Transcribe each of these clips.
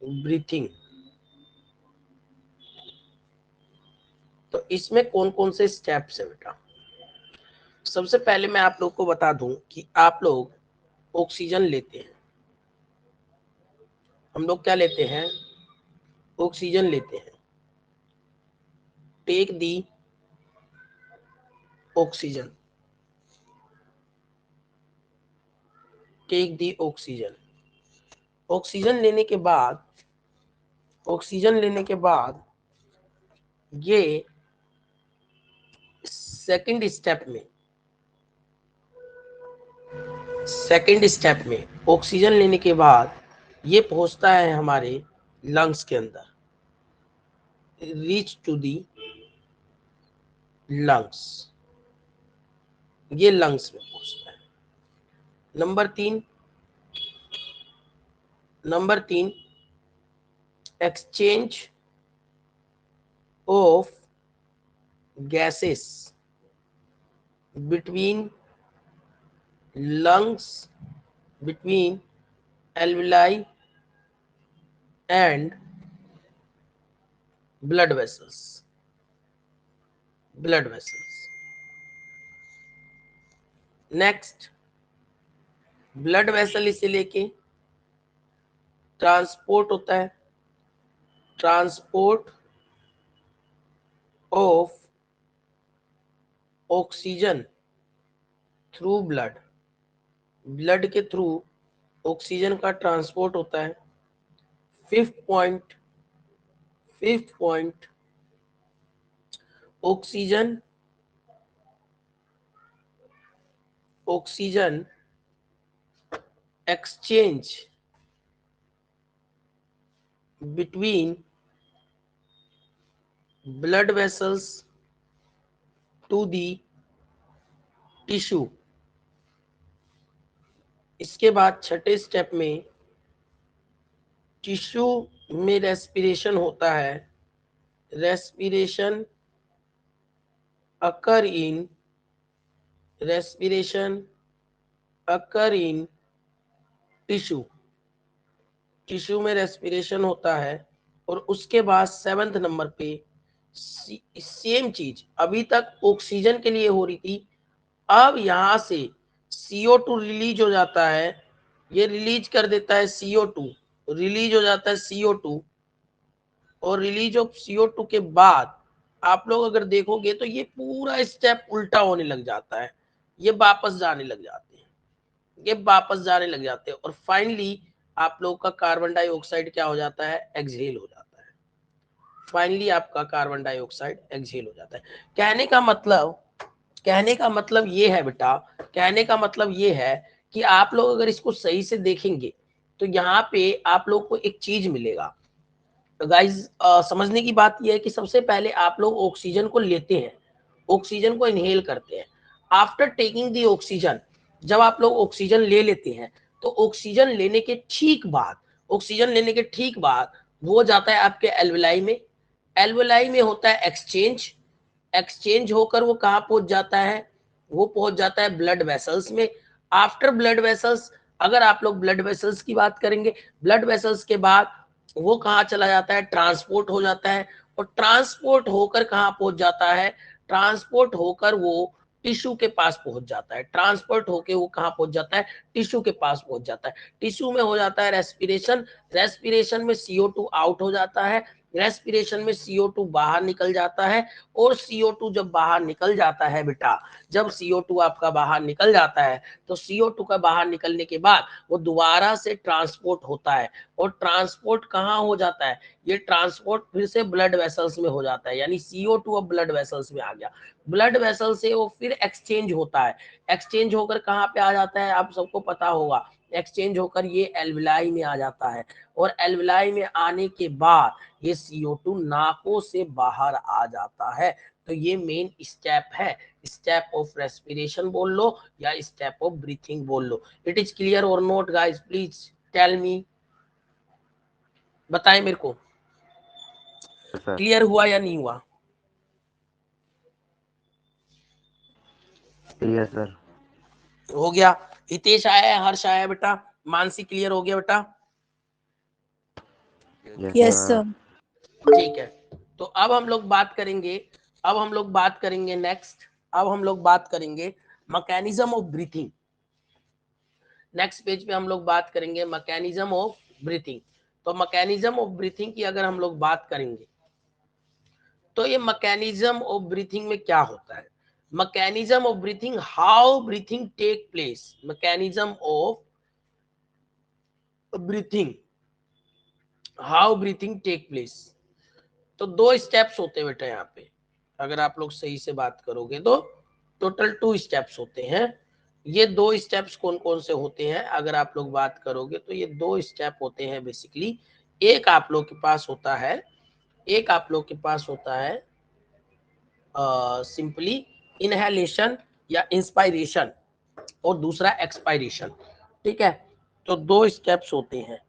Breathing. तो इसमें कौन कौन से स्टेप्स है बेटा? सबसे पहले मैं आप लोग को बता दूं कि आप लोग ऑक्सीजन लेते हैं। हम लोग क्या लेते हैं? ऑक्सीजन लेते हैं। Take the oxygen, take the oxygen. Oxygen लेने के बाद, ऑक्सीजन लेने के बाद ये सेकंड स्टेप में, सेकंड स्टेप में ऑक्सीजन लेने के बाद ये पहुंचता है हमारे लंग्स के अंदर, रीच टू दी लंग्स, ये लंग्स में पहुंचता है। नंबर तीन, exchange of gases between lungs, between alveoli and blood vessels, blood vessels। Next, blood vessel इसे लेके ट्रांसपोर्ट होता है, transport of oxygen through blood, blood के थ्रू ऑक्सीजन का ट्रांसपोर्ट होता है। Fifth point, oxygen, oxygen exchange between blood vessels to the tissue. इसके बाद छठे स्टेप में टिश्यू में रेस्पिरेशन होता है। Respiration occur in, respiration occur in tissue, tissue में रेस्पिरेशन होता है। और उसके बाद सेवंथ नंबर पे सेम चीज अभी तक ऑक्सीजन के लिए हो रही थी, अब यहां से CO2 रिलीज हो जाता है, ये रिलीज कर देता है CO2, रिलीज हो जाता है CO2। और रिलीज ऑफ CO2 के बाद आप लोग अगर देखोगे तो ये पूरा स्टेप उल्टा होने लग जाता है, ये वापस जाने लग जाते हैं, ये वापस जाने लग जाते हैं। और फाइनली आप लोग का कार्बन डाइऑक्साइड क्या हो जाता है? एक्सहेल हो जाता है। फाइनली आपका कार्बन डाइऑक्साइड एक्सहेल हो जाता है। कहने का मतलब, कहने का मतलब ये है बेटा, कहने का मतलब ये है कि आप लोग अगर इसको सही से देखेंगे तो यहाँ पे आप लोग को एक चीज मिलेगा। तो गाइज समझने की बात यह है कि सबसे पहले आप लोग ऑक्सीजन को लेते हैं, ऑक्सीजन को इनहेल करते हैं। आफ्टर टेकिंग दी ऑक्सीजन, जब आप लोग ऑक्सीजन ले लेते हैं तो ऑक्सीजन लेने के ठीक बाद, ऑक्सीजन लेने के ठीक बाद वो जाता है आपके एल्वेलाई में। एल्वेलाई में होता है एक्सचेंज, एक्सचेंज होकर वो कहाँ पहुंच जाता है? वो पहुंच जाता है ब्लड वेसल्स में। आफ्टर ब्लड वेसल्स, अगर आप लोग ब्लड वेसल्स की बात करेंगे, ब्लड वेसल्स के बाद वो कहाँ चला जाता है? ट्रांसपोर्ट हो जाता है। और ट्रांसपोर्ट होकर कहाँ पहुंच जाता है? ट्रांसपोर्ट होकर वो टिश्यू के पास पहुंच जाता है। ट्रांसपोर्ट होकर वो कहाँ पहुंच जाता है? टिश्यू के पास पहुंच जाता है। टिश्यू में हो जाता है रेस्पिरेशन, रेस्पिरेशन में CO2 आउट हो जाता है, रेस्पिरेशन में CO2 बाहर निकल जाता है। और CO2 जब बाहर निकल जाता है बेटा, जब CO2 आपका बाहर निकल जाता है तो CO2 का बाहर निकलने के बाद वो दोबारा से ट्रांसपोर्ट होता है। और ट्रांसपोर्ट कहाँ हो जाता है? ये ट्रांसपोर्ट फिर से ब्लड वेसल्स में हो जाता है, यानी CO2 अब ब्लड वेसल्स में आ गया। ब्लड वेसल से वो फिर एक्सचेंज होता है, एक्सचेंज होकर कहाँ पे आ जाता है? आप सबको पता होगा, एक्सचेंज होकर ये एल्वेलाई में आ जाता है। और एल्वेलाई में आने के बाद ये CO2 नाकों से बाहर आ जाता है। तो ये मेन स्टेप है, स्टेप ऑफ रेस्पिरेशन बोल लो या स्टेप ऑफ ब्रीथिंग बोल लो। It is clear or not guys? Please tell me, बताएं मेरे को, सर। क्लियर हुआ या नहीं हुआ? Clear sir. हो गया। हितेश आया है, हर्ष आया है बेटा, मानसी क्लियर हो गया बेटा? Yes sir. ठीक है, तो अब हम लोग बात करेंगे नेक्स्ट, अब हम लोग बात करेंगे mechanism of breathing. Next page पे हम लोग बात करेंगे मैकेनिज्म ऑफ ब्रीथिंग। तो मैकेनिज्म ऑफ ब्रीथिंग की अगर हम लोग बात करेंगे तो ये मैकेनिज्म ऑफ ब्रीथिंग में क्या होता है, mechanism of breathing, how breathing take place, mechanism of breathing, how breathing take place. तो 2 स्टेप्स होते हैं बेटा यहाँ पे, अगर आप लोग सही से बात करोगे तो टोटल 2 स्टेप्स होते हैं। ये 2 स्टेप्स कौन कौन से होते हैं अगर आप लोग बात करोगे तो ये 2 स्टेप होते हैं बेसिकली। एक आप लोग के पास होता है सिंपली इनहेलेशन या इंस्पायरेशन और दूसरा एक्सपायरेशन। ठीक है, तो 2 स्टेप्स होते हैं,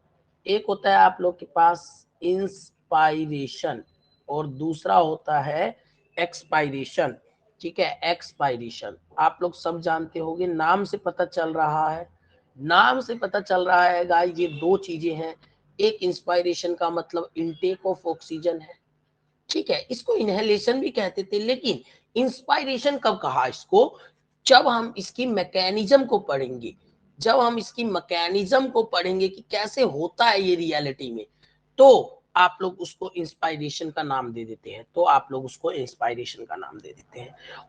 एक होता है आप लोग के पास इंस्पायरेशन और दूसरा होता है एक्सपायरेशन। ठीक है, एक्सपायरेशन आप लोग सब जानते होंगे, नाम से पता चल रहा है गाइस, ये 2 चीजें हैं। एक इंस्पायरेशन का मतलब इनटेक ऑफ ऑक्सीजन है, ठीक है, इसको इनहेलेशन भी कहते थे, लेकिन इंस्पायरेशन कब कहा इसको, जब हम इसकी मैकेनिज्म को पढ़ेंगे कि कैसे होता है ये रियलिटी में, तो आप लोग उसको इंस्पायरेशन का नाम दे देते हैं,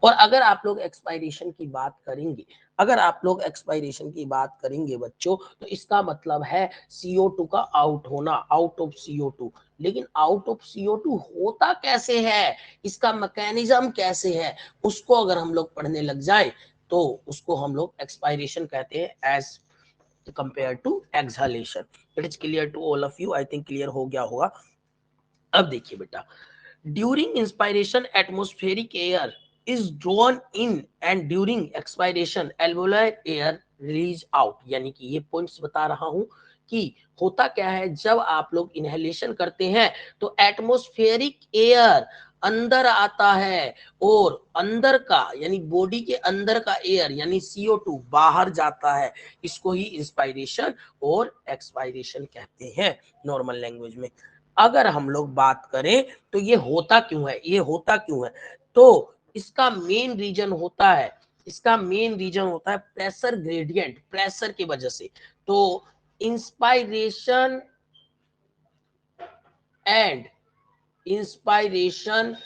और अगर आप लोग एक्सपायरेशन की बात करेंगे बच्चों, तो इसका मतलब है CO2 का आउट होना, आउट ऑफ CO2। लेकिन आउट ऑफ CO2 होता कैसे है, इसका मैकेनिज्म कैसे है, उसको अगर हम लोग पढ़ने लग जाए तो उसको हम लोग एक्सपायरेशन कहते हैं as compared to exhalation. It is clear to all of you, I think clear हो गया होगा। अब देखिए बेटा, during inspiration atmospheric air is drawn in and during expiration alveolar air release out. यानी कि ये पॉइंट्स बता रहा हूं कि होता क्या है, जब आप लोग इनहेलेशन करते हैं तो एटमॉस्फेरिक एयर अंदर आता है और अंदर का यानी बॉडी के अंदर का एयर यानी CO2 बाहर जाता है। इसको ही इंस्पायरेशन और एक्सपायरेशन कहते हैं नॉर्मल लैंग्वेज में। अगर हम लोग बात करें तो ये होता क्यों है, तो इसका मेन रीजन होता है प्रेशर ग्रेडियंट, प्रेशर की वजह से। तो इंस्पायरेशन एंड एक्सपायरेशन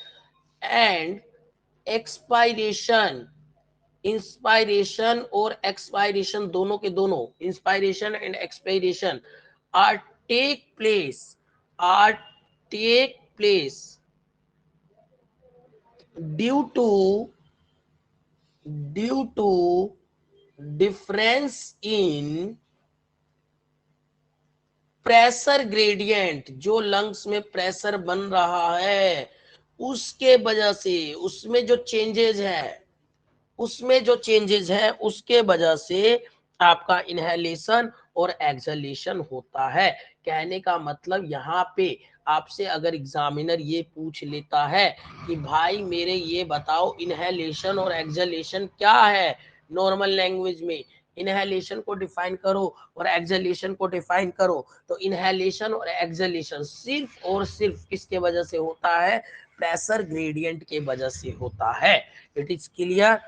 और एक्सपायरेशन दोनों के दोनों, inspiration and expiration are take place due to difference in pressure gradient. जो लंग्स में प्रेशर बन रहा है उसके वजह से, उसमें जो चेंजेस है उसके वजह से आपका इनहेलेशन और एक्सहेलेशन होता है। कहने का मतलब यहाँ पे आपसे अगर एग्जामिनर ये पूछ लेता है कि भाई मेरे ये बताओ इनहेलेशन और एक्सहेलेशन क्या है, नॉर्मल लैंग्वेज में इनहेलेशन को डिफाइन करो और एक्सहेलेशन को डिफाइन करो, तो इनहेलेशन और एक्सहेलेशन सिर्फ और सिर्फ किसके वजह से होता है, प्रेशर ग्रेडियंट के वजह से होता है। It is clear.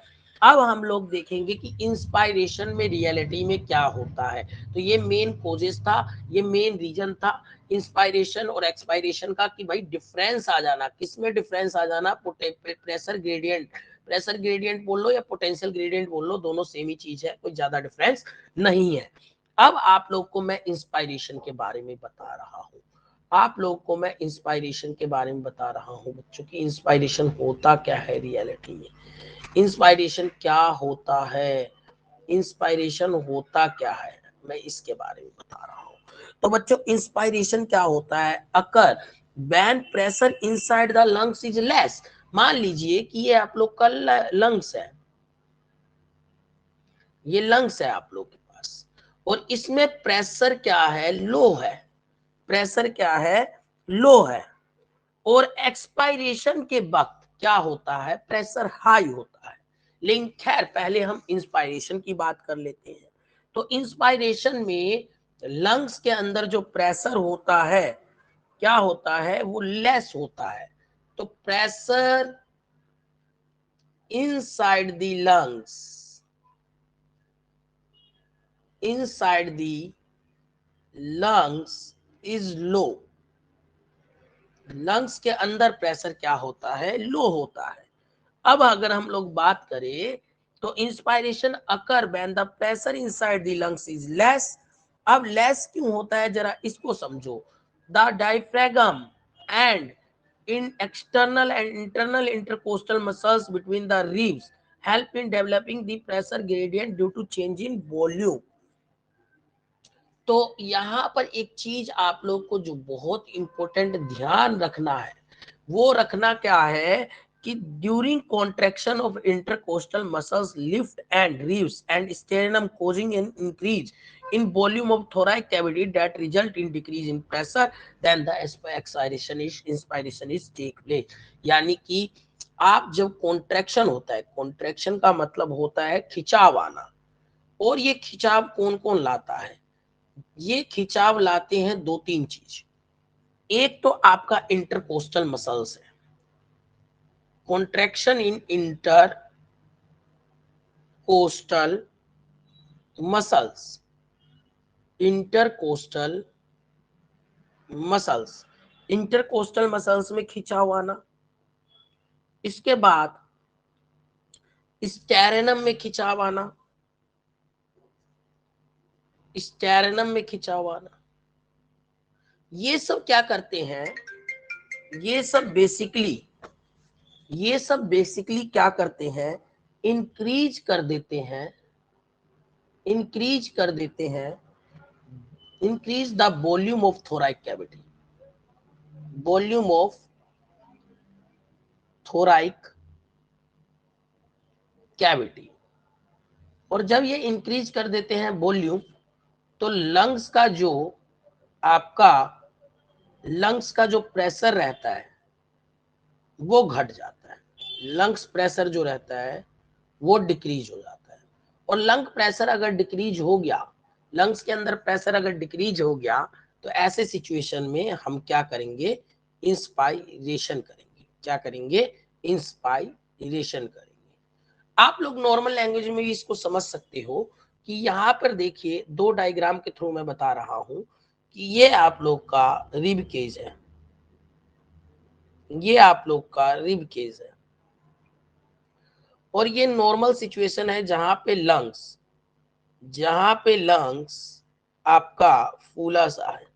अब हम लोग देखेंगे कि इंस्पायरेशन में रियलिटी में क्या होता है। तो ये मेन कोजेस था, ये मेन रीजन था इंस्पायरेशन और एक्सपायरेशन का, कि भाई डिफरेंस आ जाना, किसमें डिफरेंस आ जाना, प्रेशर ग्रेडियंट बोल लो या पोटेंशियल ग्रेडियंट बोल लो, दोनों सेम ही चीज है, कोई ज्यादा डिफरेंस नहीं है। अब आप लोग को मैं इंस्पायरेशन के बारे में बता रहा हूँ, बच्चों की इंस्पायरेशन होता क्या है रियलिटी में, इंस्पायरेशन क्या है, मैं इसके बारे में बता रहा हूँ। तो बच्चों इंस्पायरेशन क्या होता है, occur when pressure inside the lungs is less. मान लीजिए कि ये आप लोग का लंग्स है, ये लंग्स है आप लोग के पास, और इसमें प्रेशर क्या है, लो है, और एक्सपायरेशन के वक्त क्या होता है, प्रेशर हाई होता है। लेकिन खैर पहले हम इंस्पायरेशन की बात कर लेते हैं। तो इंस्पायरेशन में लंग्स के अंदर जो प्रेशर होता है क्या होता है, वो लेस होता है। तो pressure inside the lungs, inside the lungs is low। Lungs के अंदर प्रेशर क्या होता है, लो होता है। अब अगर हम लोग बात करें तो inspiration occur when the pressure inside the lungs is less. अब लेस क्यों होता है, जरा इसको समझो। The diaphragm and in external and internal intercostal muscles between the ribs help in developing the pressure gradient due to change in volume। तो यहाँ पर एक चीज आप लोग को जो बहुत इंपॉर्टेंट ध्यान रखना है, वो रखना क्या है कि during contraction of intercostal muscles lift and ribs and sternum causing an increase in volume of thoracic cavity that result in decrease in pressure then the inspiration is take place। यानी कि आप जब कॉन्ट्रैक्शन होता है, contraction का मतलब होता है खिंचाव आना, और ये खिंचाव कौन कौन लाता है, ये खिंचाव लाते हैं दो तीन चीज। एक तो आपका इंटरकोस्टल मसल्स है, कॉन्ट्रैक्शन इन intercostal muscles, intercostal muscles, intercostal muscles में खिंचाव आना। इसके बाद स्टेरेनम में खिंचाव आना, स्टेरेनम में खिंचाव आना। ये सब क्या करते हैं, ये सब बेसिकली क्या करते हैं, इंक्रीज कर देते हैं increase the volume of thoracic cavity, volume of thoracic cavity. और जब ये इंक्रीज कर देते हैं वॉल्यूम, तो लंग्स का जो प्रेशर रहता है वो घट जाता है, लंग्स प्रेशर जो रहता है वो डिक्रीज हो जाता है। और लंग प्रेशर अगर डिक्रीज हो गया, लंग्स के अंदर प्रेशर अगर डिक्रीज हो गया, तो ऐसे सिचुएशन में हम क्या करेंगे, इंस्पायरेशन करेंगे। क्या करेंगे, इंस्पायरेशन करेंगे। आप लोग नॉर्मल लैंग्वेज में भी इसको समझ सकते हो कि यहाँ पर देखिए, दो डायग्राम के थ्रू मैं बता रहा हूं कि ये आप लोग का रिब केज है, ये आप लोग का रिब केज है, और ये नॉर्मल सिचुएशन है जहां पे लंग्स आपका फूला सा है।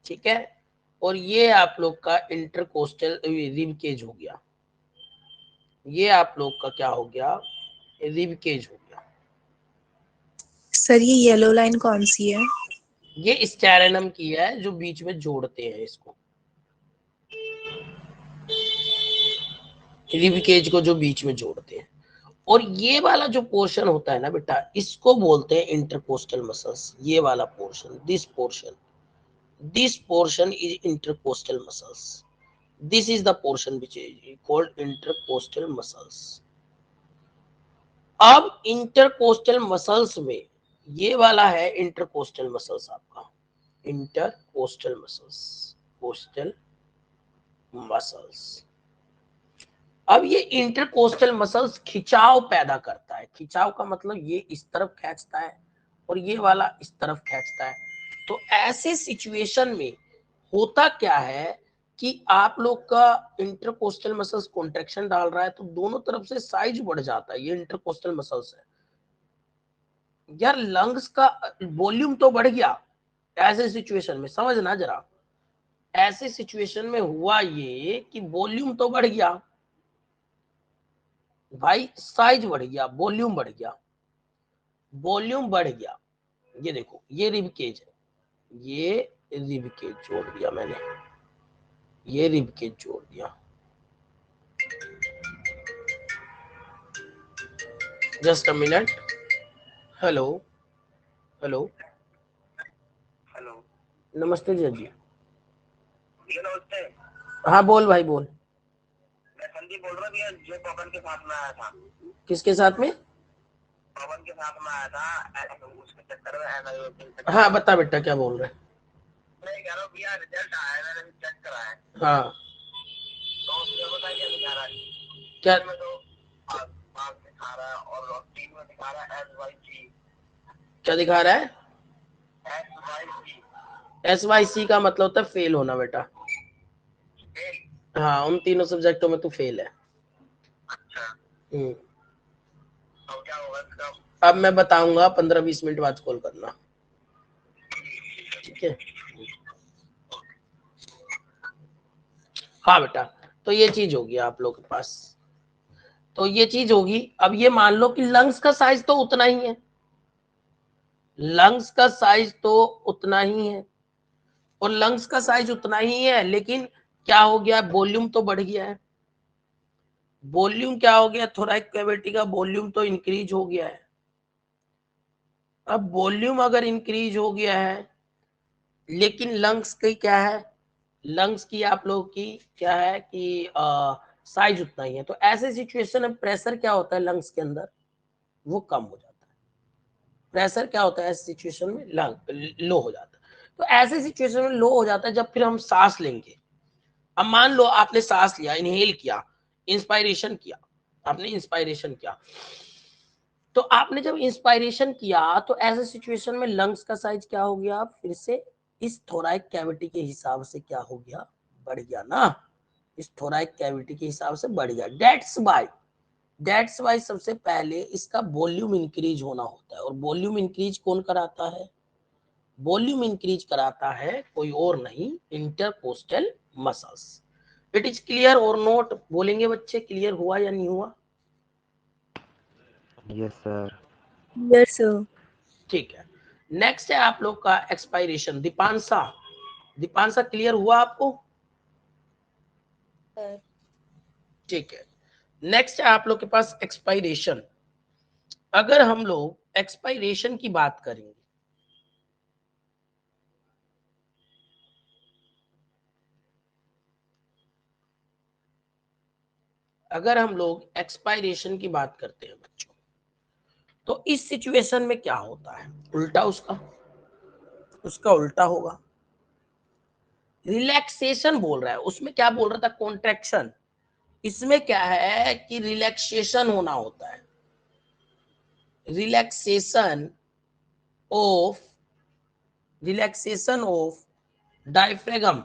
ठीक है, और ये आप लोग का इंटरकोस्टल रिब केज हो गया, ये आप लोग का क्या हो गया, रिब केज हो गया। सर ये येलो लाइन कौन सी है? ये स्टेरेनम की है, जो बीच में जोड़ते हैं इसको, रिब केज को जो बीच में जोड़ते हैं। और ये वाला जो पोर्शन होता है ना बेटा, इसको बोलते हैं इंटरकोस्टल मसल्स। ये वाला portion, this portion is intercostal muscles, this is the portion which is called intercostal muscles. अब इंटरकोस्टल मसल्स में ये वाला है इंटरकोस्टल मसल्स, आपका इंटरकोस्टल मसल्स। अब ये इंटरकोस्टल मसल्स खिंचाव पैदा करता है। खिंचाव का मतलब ये इस तरफ खींचता है और ये वाला इस तरफ खींचता है। तो ऐसे सिचुएशन में होता क्या है कि आप लोग का इंटरकोस्टल मसल्स कॉन्ट्रैक्शन डाल रहा है, तो दोनों तरफ से साइज बढ़ जाता है। ये इंटरकोस्टल मसल्स है यार, लंग्स का वॉल्यूम तो बढ़ गया ऐसे सिचुएशन में, समझना जरा। ऐसे सिचुएशन में हुआ ये कि वॉल्यूम तो बढ़ गया भाई, साइज बढ़ गया, वॉल्यूम बढ़ गया, वॉल्यूम बढ़ गया। ये देखो, ये रिब केज है, ये रिब केज जोड़ दिया मैंने, ये रिब केज जोड़ दिया। Just a minute. Hello hello hello, नमस्ते जी। भैया नमस्ते। हाँ बोल भाई बोल। मैं संदीप बोल रहा हूँ भैया, जो पवन के साथ में आया था। किसके साथ में? पवन के साथ में आया था उसके चक्कर में। हाँ बता बेटा क्या बोल रहे हैं। मैं कह रहा हूँ भैया रिजल्ट आया, मैंने भी चेक करा है। हाँ तो उसमें पता क्या दिखा रहा है? क्या में तो मार्क्स दिखा रहा है और 3 में दिखा रहा है SYC। क्या दिखा रहा है? SYC SYC का मतलब होता है फेल होना बेटा। फेल। हाँ उन तीनों सब्जेक्टों में तू फेल है। अच्छा, हम्म। अब क्या होगा इसका? अब मैं बताऊंगा, 15-20 मिनट बाद कॉल करना, ठीक है? हाँ बेटा, तो ये चीज होगी आप लोग के पास, तो ये चीज होगी। अब ये मान लो कि लंग्स का साइज तो उतना ही है, लंग्स का साइज तो उतना ही है, और लंग्स का साइज उतना ही है, लेकिन क्या हो गया, वॉल्यूम तो बढ़ गया है। वॉल्यूम क्या हो गया, थोरैक कैविटी का वॉल्यूम तो इंक्रीज हो गया है। अब वॉल्यूम अगर इंक्रीज हो गया है, लेकिन लंग्स की क्या है, लंग्स की आप लोग की क्या है कि साइज उतना ही है, तो ऐसे सिचुएशन में प्रेशर क्या होता है लंग्स के अंदर, वो कम हो जाता है। प्रेशर क्या होता है ऐसे सिचुएशन में, लंग लो हो जाता है। तो ऐसे सिचुएशन में लो हो जाता है जब फिर हम सांस लेंगे। अब मान लो आपने सांस लिया, इनहेल किया, इंस्पायरेशन किया, आपने इंस्पायरेशन किया, तो आपने जब इंस्पायरेशन किया तो ऐसे सिचुएशन में लंग्स का साइज क्या हो गया, फिर से इस थोरैक कैविटी के हिसाब से क्या हो गया, बढ़ गया ना, इस थोरैक कैविटी के हिसाब से बढ़ गया। दैट्स वाई सबसे पहले इसका वॉल्यूम इंक्रीज होना होता है, और वॉल्यूम इंक्रीज कौन कराता है, वॉल्यूम इंक्रीज कराता है कोई और नहीं, intercostal muscles. It is clear or note, बोलेंगे बच्चे क्लियर हुआ या नहीं हुआ? Yes sir. Yes, sir. ठीक है, नेक्स्ट है आप लोग का एक्सपायरेशन। दीपांशा क्लियर हुआ आपको? ठीक है, नेक्स्ट है आप लोग के पास एक्सपायरेशन। अगर हम लोग एक्सपायरेशन की बात करेंगे, अगर हम लोग एक्सपायरेशन की बात करते हैं बच्चों, तो इस सिचुएशन में क्या होता है, उल्टा उसका उल्टा होगा। रिलैक्सेशन बोल रहा है, उसमें क्या बोल रहा था, कॉन्ट्रैक्शन। इसमें क्या है कि रिलैक्सेशन होना होता है, relaxation of diaphragm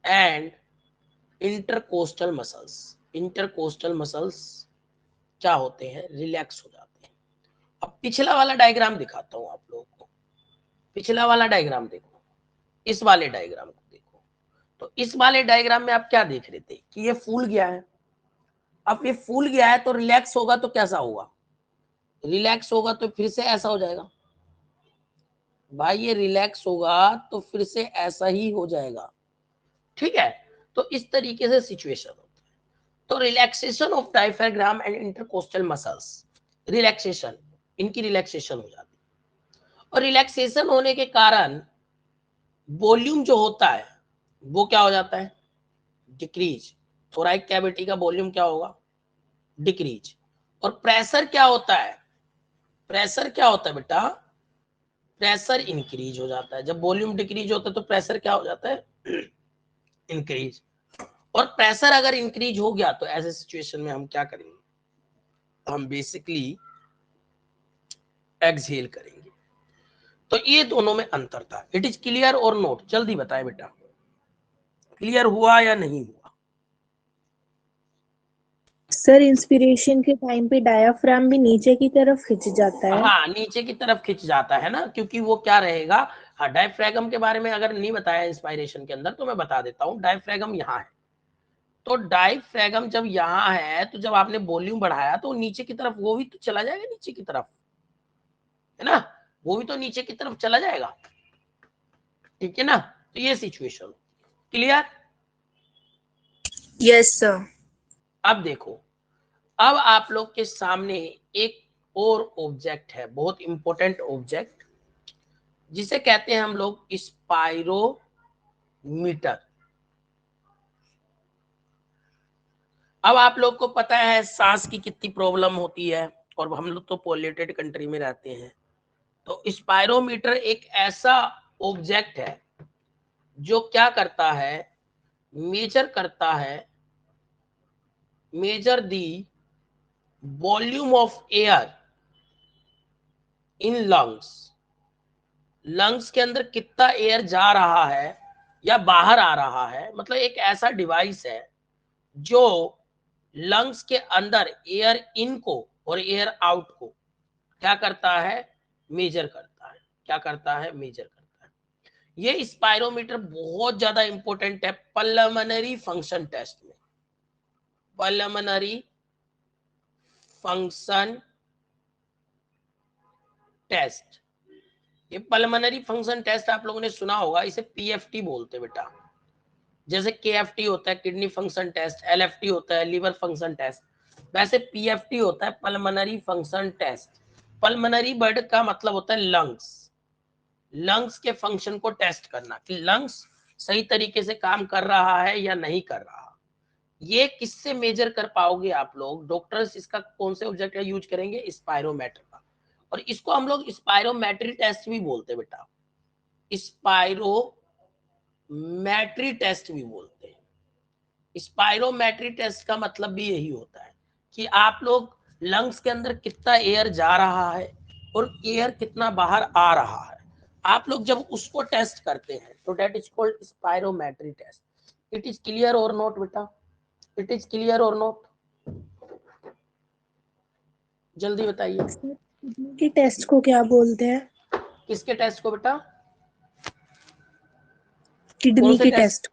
and intercostal muscles क्या होते हैं, रिलैक्स हो जाते हैं। अब पिछला वाला डायग्राम दिखाता हूं आप लोगों को, पिछला वाला डायग्राम देखो, इस वाले डायग्राम को देखो। तो इस वाले डायग्राम में आप क्या देख रहे थे कि ये फूल गया है। अब ये फूल गया है तो रिलैक्स होगा तो कैसा होगा, रिलैक्स होगा तो फिर से ऐसा हो जाएगा भाई, ये रिलैक्स होगा तो फिर से ऐसा ही हो जाएगा, ठीक है? तो इस तरीके से सिचुएशन होता है। तो relaxation of diaphragm and intercostal muscles, relaxation, इनकी रिलैक्सेशन हो जाती है, और रिलैक्सेशन होने के कारण वॉल्यूम जो होता है वो क्या हो जाता है, डिक्रीज। थोरैक कैविटी का वॉल्यूम क्या होगा, डिक्रीज। और प्रेशर क्या होता है, प्रेशर क्या होता है बेटा, प्रेशर इंक्रीज हो जाता है। जब वॉल्यूम डिक्रीज होता है तो प्रेशर क्या हो जाता है, इंक्रीज। और प्रेशर अगर इंक्रीज हो गया तो ऐसे सिचुएशन में हम क्या करेंगे, हम बेसिकली एक्सहेल करेंगे। तो ये दोनों में अंतर था। It is clear or note, जल्दी बताएं बेटा, क्लियर हुआ या नहीं हुआ? सर इंस्पिरेशन के टाइम पे डायाफ्राम भी नीचे की तरफ खिंच जाता है। हाँ नीचे की तरफ खिंच जाता है ना, क्योंकि वो क्या रहेगा। हाँ, डायफ्रागम के बारे में अगर नहीं बताया इंस्पायरेशन के अंदर तो मैं बता देता हूँ। डायफ्रागम यहाँ है, तो डायफ्रागम जब यहाँ है तो जब आपने वॉल्यूम बढ़ाया तो नीचे की तरफ वो भी तो चला जाएगा, नीचे की तरफ, है ना, वो भी तो नीचे की तरफ चला जाएगा, ठीक है ना? तो ये सिचुएशन क्लियर। Yes sir. अब देखो, अब आप लोग के सामने एक और ऑब्जेक्ट है, बहुत इंपॉर्टेंट ऑब्जेक्ट, जिसे कहते हैं हम लोग स्पाइरोमीटर। अब आप लोग को पता है सांस की कितनी प्रॉब्लम होती है, और हम लोग तो पॉल्यूटेड कंट्री में रहते हैं। तो स्पायरोमीटर एक ऐसा ऑब्जेक्ट है जो क्या करता है, मेजर करता है, measure the volume of air in lungs. Lungs के अंदर कितना एयर जा रहा है या बाहर आ रहा है, मतलब एक ऐसा डिवाइस है जो लंग्स के अंदर एयर इन को और एयर आउट को क्या करता है, मेजर करता है। क्या करता है, मेजर करता है। ये स्पायरोमीटर बहुत ज्यादा इंपॉर्टेंट है पल्मोनरी फंक्शन टेस्ट में। पल्मोनरी फंक्शन टेस्ट, ये पल्मोनरी फंक्शन टेस्ट आप लोगों ने सुना होगा, इसे पीएफटी बोलते हैं बेटा। जैसे केएफटी होता है किडनी फंक्शन टेस्ट, एलएफटी होता है लीवर फंक्शन टेस्ट, वैसे पीएफटी होता है pulmonary function test. Pulmonary word का मतलब होता है लंग्स। लंग्स के फंक्शन को टेस्ट करना कि लंग्स सही तरीके से काम कर रहा है या नहीं कर रहा। ये किससे मेजर कर पाओगे आप लोग, डॉक्टर्स इसका कौन से ऑब्जेक्ट का यूज करेंगे, स्पायरोमीटर का। और इसको हम लोग स्पायरोमेट्री टेस्ट भी बोलते हैं बेटा, स्पायरोमेट्री टेस्ट भी बोलते हैं। स्पायरोमेट्री टेस्ट का मतलब भी यही होता है कि आप लोग लंग्स के अंदर कितना एयर जा रहा है और एयर कितना बाहर आ रहा है, आप लोग जब उसको टेस्ट करते हैं तो that is called spirometry test. It is clear or not बेटा, it is clear or not, जल्दी बताइए। किडनी के टेस्ट को क्या बोलते हैं? किसके टेस्ट को बेटा, किडनी के टेस्ट।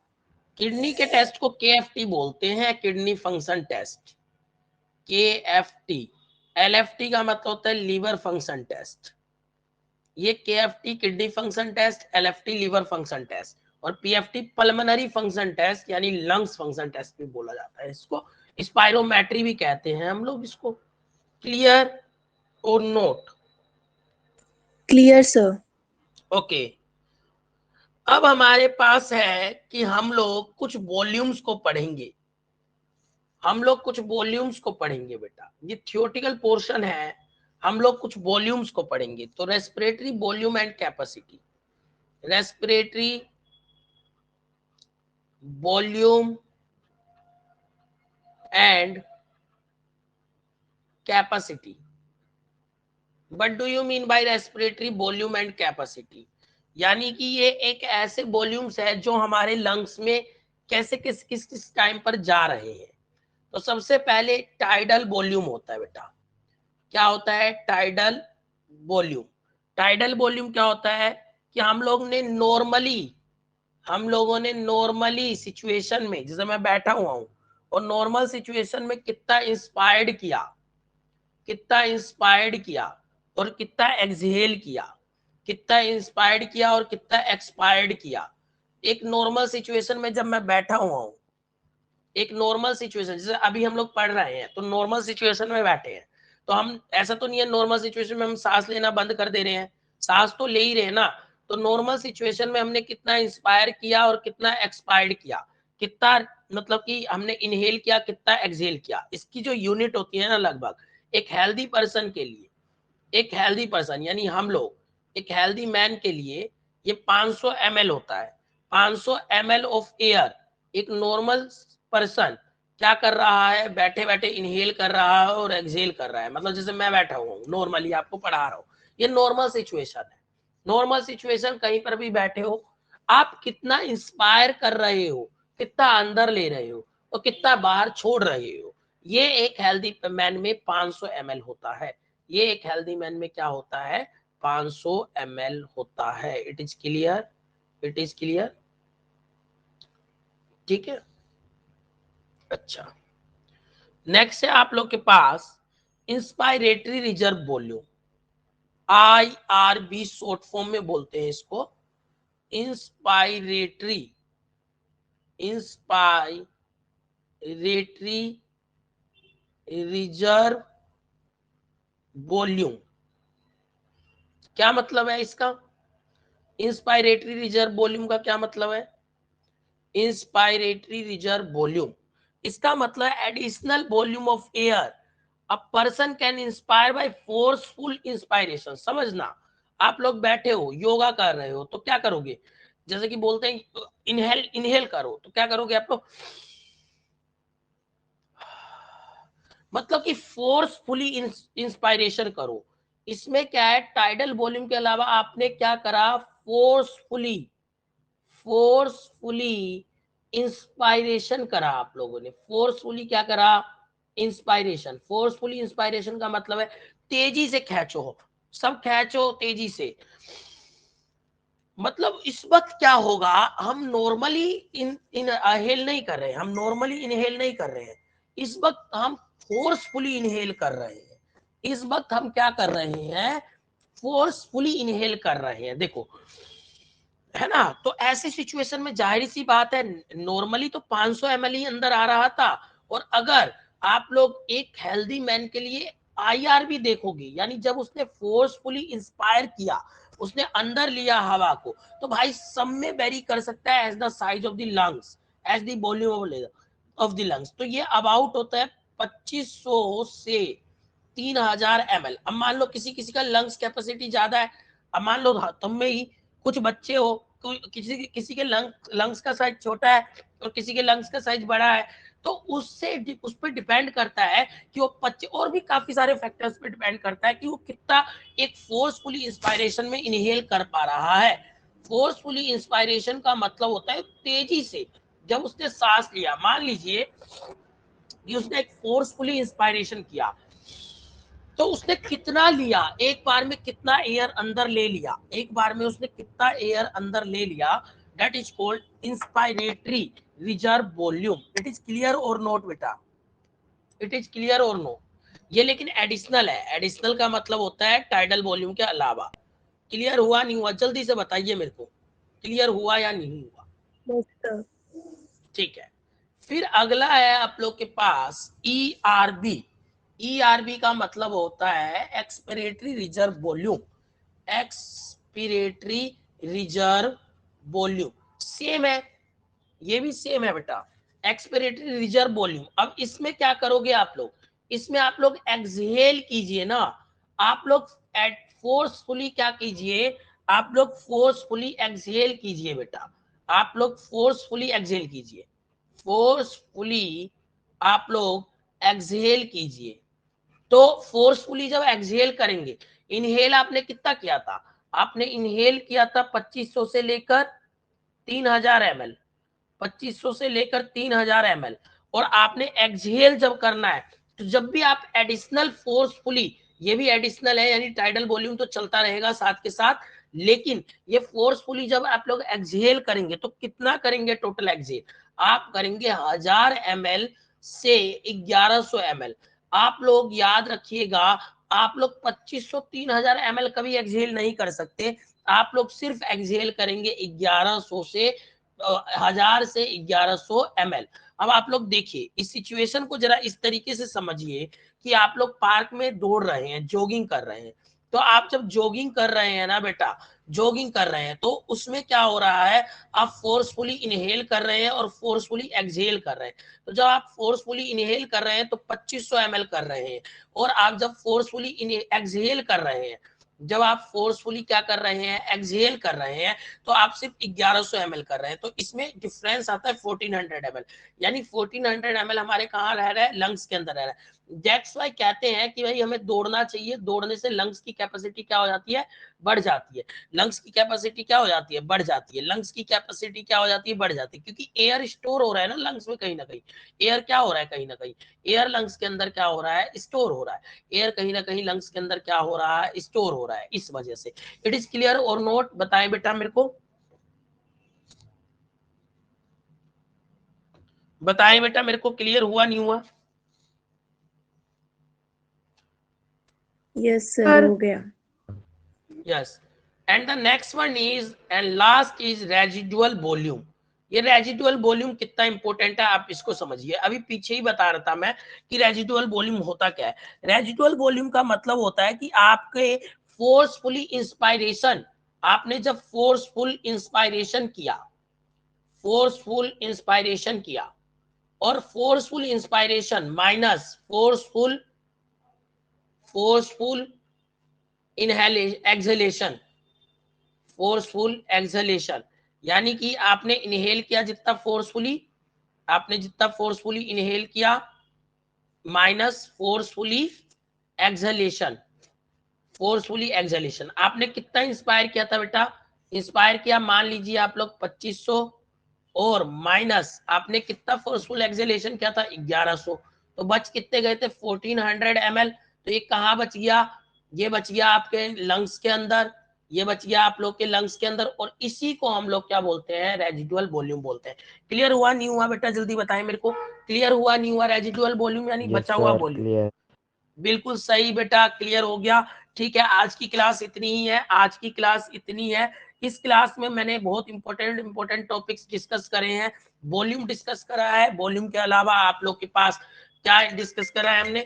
किडनी के टेस्ट को केएफटी बोलते हैं, kidney function test, KFT. LFT का मतलब होता है लीवर फंक्शन टेस्ट। ये KFT kidney function test, LFT liver function test, और पीएफटी पल्मोनरी फंक्शन टेस्ट यानी लंग्स फंक्शन टेस्ट भी बोला जाता है। इसको स्पायरोमेट्री भी कहते हैं हम लोग इसको। Clear or note? Clear sir. Okay, अब हमारे पास है कि हम लोग कुछ वॉल्यूम्स को पढ़ेंगे। हम लोग कुछ वॉल्यूम्स को पढ़ेंगे बेटा, ये थियोरेटिकल पोर्शन है, हम लोग कुछ वॉल्यूम्स को पढ़ेंगे। तो respiratory volume and capacity, respiratory volume and capacity. What do you mean by respiratory volume and capacity? यानी कि ये एक ऐसे वॉल्यूम्स है जो हमारे लंग्स में कैसे किस किस किस टाइम पर जा रहे हैं। तो सबसे पहले टाइडल वॉल्यूम होता है बेटा। क्या होता है टाइडल वॉल्यूम? टाइडल वॉल्यूम क्या होता है कि हम लोगों ने नॉर्मली सिचुएशन में, जैसे मैं बैठा हुआ हूं और नॉर्मल सिचुएशन में कितना इंस्पायर्ड किया और कितना एक्सहेल किया, कितना इंस्पायर्ड किया और कितना एक्सपायर्ड किया। एक नॉर्मल सिचुएशन में जब मैं बैठा हुआ हूं, एक नॉर्मल सिचुएशन जैसे अभी हम लोग पढ़ रहे हैं तो नॉर्मल सिचुएशन में बैठे हैं, तो हम ऐसा तो नहीं है नॉर्मल सिचुएशन में हम सांस लेना बंद कर दे रहे हैं, सांस तो ले ही रहे हैं ना। तो नॉर्मल सिचुएशन में हमने कितना इंस्पायर किया और कितना एक्सपायर्ड किया, कितना मतलब कि हमने इनहेल किया, कितना एक्सहेल किया, इसकी जो यूनिट होती है ना, लगभग एक हेल्दी पर्सन के लिए, एक हेल्दी पर्सन यानी हम लोग, एक हेल्दी मैन के लिए ये 500 ml होता है। 500 ml ऑफ एयर एक नॉर्मल पर्सन क्या कर रहा है, बैठे बैठे इनहेल कर रहा है और एक्सहेल कर रहा है। मतलब जैसे मैं बैठा हुआ हूँ नॉर्मली आपको पढ़ा रहा हूँ, ये नॉर्मल सिचुएशन है। नॉर्मल सिचुएशन कहीं पर भी बैठे हो, आप कितना इंस्पायर कर रहे हो, कितना अंदर ले रहे हो और कितना बाहर छोड़ रहे हो, ये एक हेल्दी मैन में 500 ml होता है। ये एक हेल्दी मैन में क्या होता है, 500 ml होता है। It is clear, it is clear, ठीक है। अच्छा, नेक्स्ट है आप लोग के पास inspiratory reserve volume, IRV short form में बोलते हैं इसको। इंस्पायरेटरी रिजर्व वॉल्यूम क्या मतलब है इसका? इंस्पायरेटरी रिजर्व वॉल्यूम का क्या मतलब है? इंस्पायरेटरी रिजर्व वॉल्यूम इसका मतलब additional volume of air a person can inspire by forceful inspiration. समझना, आप लोग बैठे हो, योगा कर रहे हो, तो क्या करोगे, जैसे कि बोलते हैं इनहेल इनहेल करो, तो क्या करोगे आप लोग, मतलब कि फोर्सफुली इंस्पायरेशन करो। इसमें क्या है, टाइडल वॉल्यूम के अलावा आपने क्या करा, फोर्सफुली इंस्पायरेशन करा। आप लोगों ने फोर्सफुली क्या करा, इंस्पायरेशन। फोर्सफुली इंस्पायरेशन का मतलब है तेजी से खींचो, सब खींचो तेजी से। मतलब इस वक्त क्या होगा, हम नॉर्मली इनहेल नहीं कर रहे हैं, हम नॉर्मली इनहेल नहीं कर रहे हैं, इस वक्त हम फोर्सफुली इनहेल कर रहे हैं। इस वक्त हम क्या कर रहे हैं, फोर्सफुली इनहेल कर रहे हैं। देखो, है ना, तो ऐसी सिचुएशन में जाहिर सी बात है, नॉर्मली तो 500 ml ही अंदर आ रहा था, और अगर आप लोग एक हेल्दी मैन के लिए आईआर भी देखोगे, यानी जब उसने फोर्सफुली इंस्पायर किया, उसने अंदर लिया हवा को, तो भाई सब में वेरी कर सकता है as the size of the lungs, as the volume of the lungs. तो ये अबाउट होता है 2500 से 3000 ml। अब मान लो किसी किसी का लंग्स कैपेसिटी ज्यादा है, अब मान लो तुम में ही कुछ बच्चे हो, तो किसी के लंग्स का साइज छोटा है और किसी के लंग्स का साइज बड़ा है, तो उससे उस पर डिपेंड करता है कि वो बच्चे, और भी काफी सारे फैक्टर्स पे डिपेंड करता है कि वो कितना एक फोर्सफुली इंस्पायरेशन में इनहेल कर पा रहा है। फोर्सफुली इंस्पायरेशन का मतलब होता है तेजी से, जब उसने सांस लिया, मान लीजिए कि उसने एक फोर्सफुली इंस्पायरेशन किया, तो उसने कितना लिया, एक बार में कितना एयर अंदर ले लिया, एक बार में उसने कितना एयर अंदर ले लिया, that is called inspiratory reserve volume. It is clear or note बेटा, इट इज क्लियर और नो। ये लेकिन एडिशनल है, एडिशनल का मतलब होता है टाइडल वॉल्यूम के अलावा। क्लियर हुआ नहीं हुआ, जल्दी से बताइए मेरे को, क्लियर हुआ या नहीं हुआ। Yes, sir. ठीक है, फिर अगला है आप लोग के पास ERB। ERB का मतलब होता है expiratory reserve volume, expiratory reserve volume. Same है, ये भी सेम है बेटा, एक्सपिरेटरी रिजर्व वॉल्यूम। अब इसमें क्या करोगे आप लोग, इसमें आप लोग एक्सहेल कीजिए ना, आप लोग फोर्सफुली क्या कीजिए, आप लोग फोर्सफुली एक्सहेल कीजिए बेटा, आप लोग फोर्सफुली एक्सहेल कीजिए, फोर्सफुली आप लोग एक्सहेल कीजिए। तो फोर्सफुली जब एक्सहेल करेंगे, इनहेल आपने कितना किया था, आपने इनहेल किया था 2500 से लेकर 3000 ml, 2500 से लेकर 3000 ml, और आपने एक्सहेल जब करना है, तो जब भी आप एडिशनल फोर्सफुली, ये भी एडिशनल है, यानी टाइडल वॉल्यूम तो चलता रहेगा साथ के साथ, लेकिन ये फोर्सफुली जब आप लोग एक्सहेल करेंगे, तो कितना करेंगे टोटल एक्सहेल, आप करेंगे 1000 ml से 1100 ml। आप लोग याद रखिएगा, आप लोग 2500 3000 ml कभी एक्सहेल नहीं कर सकते, आप लोग सिर्फ एक्सहेल करेंगे 1100 से 1000 से 1100 ml। अब आप लोग देखिए इस सिचुएशन को जरा इस तरीके से समझिए कि आप लोग पार्क में दौड़ रहे हैं, जॉगिंग कर रहे हैं, तो आप जब जॉगिंग कर रहे हैं ना बेटा, जॉगिंग कर रहे हैं, तो उसमें क्या हो रहा है, आप फोर्सफुली इनहेल कर रहे हैं और फोर्सफुली एक्सहेल कर रहे हैं। तो जब आप फोर्सफुली इनहेल कर रहे हैं तो 2500 ml कर रहे हैं, और आप जब फोर्सफुली एक्सहेल कर रहे हैं, जब आप फोर्सफुली क्या कर रहे हैं, एक्सहेल कर रहे हैं, तो आप सिर्फ 1100 ml कर रहे हैं। तो इसमें डिफरेंस आता है 1400 ml, यानी 1400 ml हमारे कहाँ रह रहा है, लंग्स के अंदर रह रहा है। दैट्स वाई कहते हैं कि भाई हमें दौड़ना चाहिए, दौड़ने से लंग्स की कैपेसिटी क्या हो जाती है, बढ़ जाती है। लंग्स की कैपेसिटी क्या हो जाती है, बढ़ जाती है। लंग्स की कैपेसिटी क्या हो जाती है, बढ़ जाती है, क्योंकि एयर स्टोर हो रहा है ना लंग्स में, कहीं ना कहीं एयर क्या हो रहा है, कहीं ना कहीं एयर लंग्स के अंदर क्या हो रहा है, स्टोर हो रहा है। एयर कहीं ना कहीं लंग्स के अंदर क्या हो रहा है, स्टोर हो रहा है, इस वजह से। It is clear or note, बताएं बेटा मेरे को, बताएं बेटा मेरे को, क्लियर हुआ नहीं हुआ। Yes, sir. हो गया. Yes, and the next one is, and last is residual volume। ये रेजिडुअल वॉल्यूम कितना इंपॉर्टेंट है आप इसको समझिए। अभी पीछे ही बता रहा था मैं कि रेजिडुअल वॉल्यूम होता क्या है। रेजिडुअल वॉल्यूम का मतलब होता है कि आपके फोर्सफुली इंस्पायरेशन, आपने जब फोर्सफुल इंस्पायरेशन किया, फोर्सफुल इंस्पायरेशन किया, और forceful inspiration minus forceful exhalation, forceful exhalation, यानी कि आपने इनहेल किया जितना फोर्सफुली, आपने जितना फोर्सफुली इनहेल किया minus forcefully exhalation, forcefully exhalation. आपने कितना इंस्पायर किया था बेटा, इंस्पायर किया मान लीजिए आप लोग 2500 और माइनस आपने कितना फोर्सफुल एक्सहेलेशन किया था 1100, तो बच कितने गए थे 1400 ml। तो ये कहाँ बच गया, ये बच गया आपके लंग्स के अंदर, ये बच गया आप लोग के लंग्स के अंदर, और इसी को हम लोग क्या बोलते हैं, रेजिडुअल वॉल्यूम बोलते हैं। क्लियर हुआ नहीं हुआ बेटा, जल्दी बताएं मेरे को, क्लियर हुआ नहीं हुआ, रेजिडुअल वॉल्यूम यानी यस बचा हुआ सर, वॉल्यूम। क्लियर। बिल्कुल सही बेटा, क्लियर हो गया। ठीक है, आज की क्लास इतनी ही है, आज की क्लास इतनी है। इस क्लास में मैंने बहुत इंपॉर्टेंट टॉपिक्स डिस्कस करे हैं। वॉल्यूम डिस्कस करा है, वॉल्यूम के अलावा आप लोग के पास क्या डिस्कस करा है हमने,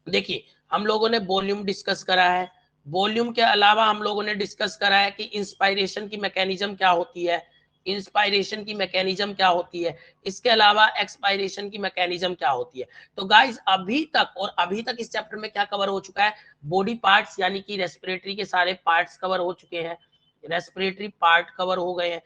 देखिए हम लोगों ने वॉल्यूम डिस्कस करा है, वॉल्यूम के अलावा हम लोगों ने डिस्कस करा है कि इंस्पायरेशन की मैकेनिज्म क्या होती है, इंस्पायरेशन की मैकेनिज्म क्या होती है, इसके अलावा एक्सपायरेशन की मैकेनिज्म क्या होती है। तो गाइस अभी तक इस चैप्टर में क्या कवर हो चुका है, बॉडी पार्ट्स यानी कि रेस्पिरेटरी के सारे पार्ट्स कवर हो चुके हैं, रेस्पिरेटरी पार्ट कवर हो गए हैं।